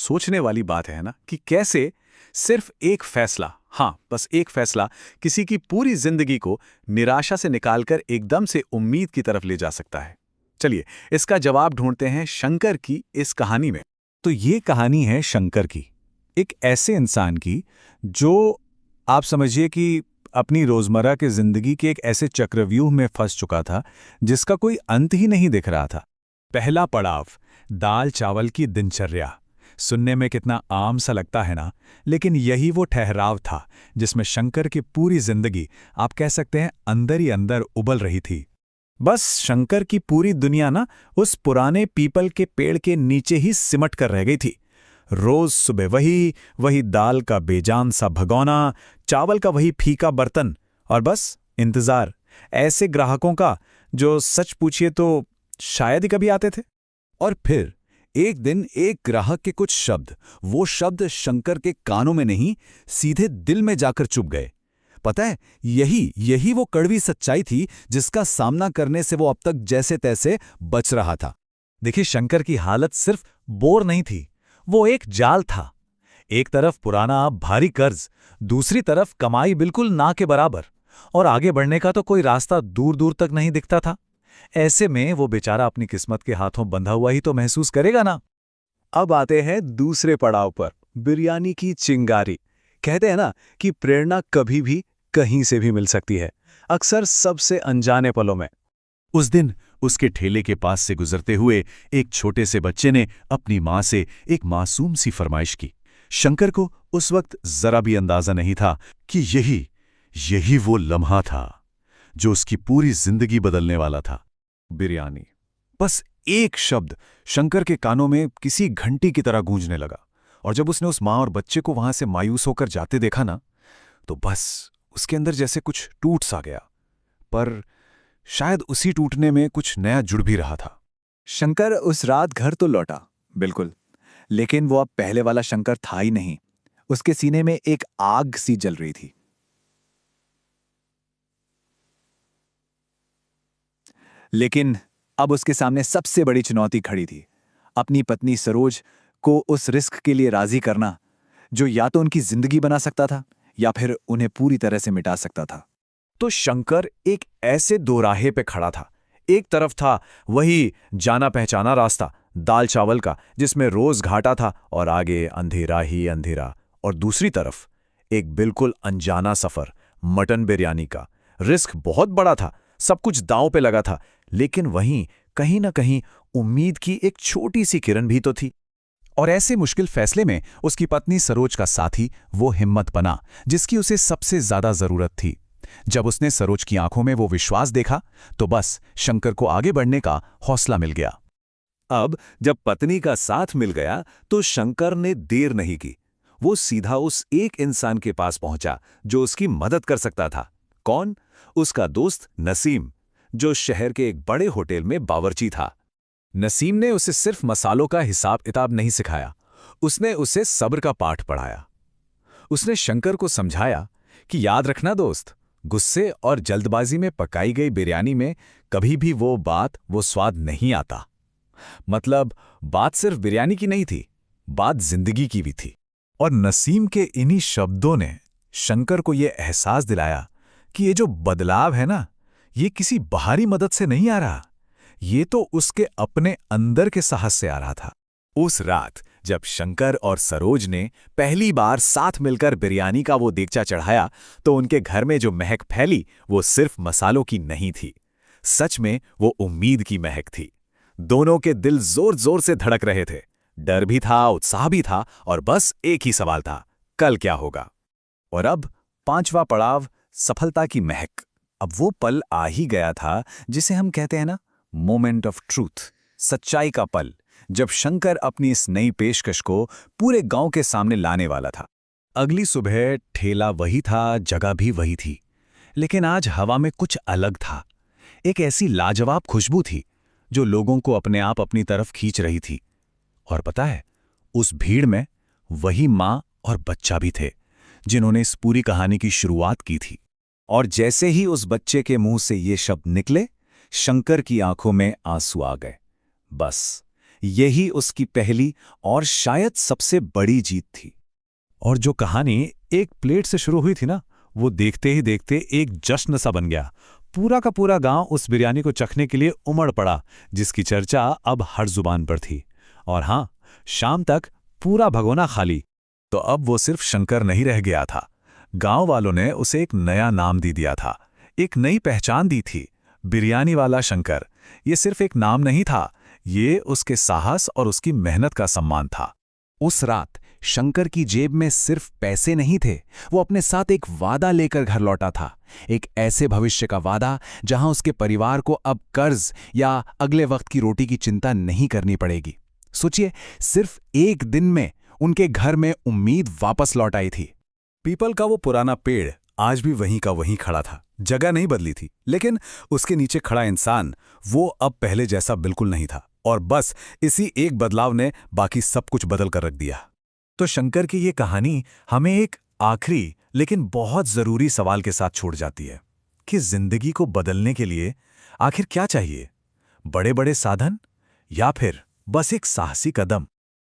सोचने वाली बात है ना कि कैसे सिर्फ एक फैसला, हाँ बस एक फैसला, किसी की पूरी जिंदगी को निराशा से निकालकर एकदम से उम्मीद की तरफ ले जा सकता है। चलिए इसका जवाब ढूंढते हैं शंकर की इस कहानी में। तो ये कहानी है शंकर की, एक ऐसे इंसान की जो आप समझिए कि अपनी रोजमर्रा की जिंदगी के एक ऐसे चक्रव्यूह में फंस चुका था जिसका कोई अंत ही नहीं दिख रहा था। पहला पड़ाव, दाल चावल की दिनचर्या। सुनने में कितना आम सा लगता है ना, लेकिन यही वो ठहराव था जिसमें शंकर की पूरी जिंदगी आप कह सकते हैं अंदर ही अंदर उबल रही थी। बस शंकर की पूरी दुनिया ना उस पुराने पीपल के पेड़ के नीचे ही सिमट कर रह गई थी। रोज सुबह वही वही दाल का बेजान सा भगोना, चावल का वही फीका बर्तन, और बस इंतजार ऐसे ग्राहकों का जो सच पूछिए तो शायद ही कभी आते थे। और फिर एक दिन एक ग्राहक के कुछ शब्द, वो शब्द शंकर के कानों में नहीं सीधे दिल में जाकर चुभ गए। पता है, यही वो कड़वी सच्चाई थी जिसका सामना करने से वो अब तक जैसे तैसे बच रहा था। देखिए, शंकर की हालत सिर्फ बोर नहीं थी, वो एक जाल था। एक तरफ पुराना भारी कर्ज, दूसरी तरफ कमाई बिल्कुल ना के बराबर, और आगे बढ़ने का तो कोई रास्ता दूर दूर तक नहीं दिखता था। ऐसे में वो बेचारा अपनी किस्मत के हाथों बंधा हुआ ही तो महसूस करेगा ना। अब आते हैं दूसरे पड़ाव पर, बिरयानी की चिंगारी। कहते हैं ना कि प्रेरणा कभी भी कहीं से भी मिल सकती है, अक्सर सबसे अनजाने पलों में। उस दिन उसके ठेले के पास से गुजरते हुए एक छोटे से बच्चे ने अपनी मां से एक मासूम सी फरमाइश की। शंकर को उस वक्त जरा भी अंदाजा नहीं था कि यही वो लम्हा था जो उसकी पूरी जिंदगी बदलने वाला था। बिरयानी। बस एक शब्द शंकर के कानों में किसी घंटी की तरह गूंजने लगा, और जब उसने उस मां और बच्चे को वहां से मायूस होकर जाते देखा ना, तो बस उसके अंदर जैसे कुछ टूट सा गया। पर शायद उसी टूटने में कुछ नया जुड़ भी रहा था। शंकर उस रात घर तो लौटा, बिल्कुल, लेकिन वो अब पहले वाला शंकर था ही नहीं। उसके सीने में एक आग सी जल रही थी। लेकिन अब उसके सामने सबसे बड़ी चुनौती खड़ी थी, अपनी पत्नी सरोज को उस रिस्क के लिए राजी करना जो या तो उनकी जिंदगी बना सकता था या फिर उन्हें पूरी तरह से मिटा सकता था। तो शंकर एक ऐसे दोराहे पे खड़ा था। एक तरफ था वही जाना पहचाना रास्ता, दाल चावल का, जिसमें रोज घाटा था और आगे अंधेरा ही अंधेरा, और दूसरी तरफ एक बिल्कुल अनजाना सफर, मटन बिरयानी का। रिस्क बहुत बड़ा था, सब कुछ दांव पे लगा था, लेकिन वहीं कहीं ना कहीं उम्मीद की एक छोटी सी किरण भी तो थी। और ऐसे मुश्किल फैसले में उसकी पत्नी सरोज का साथी वो हिम्मत बना जिसकी उसे सबसे ज्यादा जरूरत थी। जब उसने सरोज की आंखों में वो विश्वास देखा, तो बस शंकर को आगे बढ़ने का हौसला मिल गया। अब जब पत्नी का साथ मिल गया तो शंकर ने देर नहीं की। वो सीधा उस एक इंसान के पास पहुंचा जो उसकी मदद कर सकता था। कौन? उसका दोस्त नसीम, जो शहर के एक बड़े होटल में बावर्ची था। नसीम ने उसे सिर्फ मसालों का हिसाब किताब नहीं सिखाया, उसने उसे सब्र का पाठ पढ़ाया। उसने शंकर को समझाया कि याद रखना दोस्त, गुस्से और जल्दबाजी में पकाई गई बिरयानी में कभी भी वो स्वाद नहीं आता। मतलब बात सिर्फ बिरयानी की नहीं थी, बात जिंदगी की भी थी। और नसीम के इन्हीं शब्दों ने शंकर को यह एहसास दिलाया कि ये जो बदलाव है ना, ये किसी बाहरी मदद से नहीं आ रहा, ये तो उसके अपने अंदर के साहस से आ रहा था। उस रात जब शंकर और सरोज ने पहली बार साथ मिलकर बिरयानी का वो देगचा चढ़ाया, तो उनके घर में जो महक फैली वो सिर्फ मसालों की नहीं थी, सच में वो उम्मीद की महक थी। दोनों के दिल जोर जोर से धड़क रहे थे, डर भी था, उत्साह भी था, और बस एक ही सवाल था, कल क्या होगा। और अब पांचवा पड़ाव, सफलता की महक। अब वो पल आ ही गया था जिसे हम कहते हैं ना, मोमेंट ऑफ ट्रूथ, सच्चाई का पल, जब शंकर अपनी इस नई पेशकश को पूरे गांव के सामने लाने वाला था। अगली सुबह ठेला वही था, जगह भी वही थी, लेकिन आज हवा में कुछ अलग था। एक ऐसी लाजवाब खुशबू थी जो लोगों को अपने आप अपनी तरफ खींच रही थी। और पता है, उस भीड़ में वही मां और बच्चा भी थे जिन्होंने इस पूरी कहानी की शुरुआत की थी। और जैसे ही उस बच्चे के मुंह से ये शब्द निकले, शंकर की आंखों में आंसू आ गए। बस यही उसकी पहली और शायद सबसे बड़ी जीत थी। और जो कहानी एक प्लेट से शुरू हुई थी ना, वो देखते ही देखते एक जश्न सा बन गया। पूरा का पूरा गांव उस बिरयानी को चखने के लिए उमड़ पड़ा, जिसकी चर्चा अब हर जुबान पर थी। और हाँ, शाम तक पूरा भगोना खाली। तो अब वो सिर्फ शंकर नहीं रह गया था। गांव वालों ने उसे एक नया नाम दे दिया था, एक नई पहचान दी थी, बिरयानी वाला शंकर। ये सिर्फ एक नाम नहीं था, ये उसके साहस और उसकी मेहनत का सम्मान था। उस रात शंकर की जेब में सिर्फ पैसे नहीं थे, वो अपने साथ एक वादा लेकर घर लौटा था। एक ऐसे भविष्य का वादा जहां उसके परिवार को अब कर्ज या अगले वक्त की रोटी की चिंता नहीं करनी पड़ेगी। सोचिए, सिर्फ एक दिन में उनके घर में उम्मीद वापस लौट आई थी। पीपल का वो पुराना पेड़ आज भी वहीं का वहीं खड़ा था। जगह नहीं बदली थी, लेकिन उसके नीचे खड़ा इंसान वो अब पहले जैसा बिल्कुल नहीं था। और बस इसी एक बदलाव ने बाकी सब कुछ बदल कर रख दिया। तो शंकर की ये कहानी हमें एक आखिरी लेकिन बहुत जरूरी सवाल के साथ छोड़ जाती है कि जिंदगी को बदलने के लिए आखिर क्या चाहिए? बड़े बड़े साधन या फिर बस एक साहसी कदम?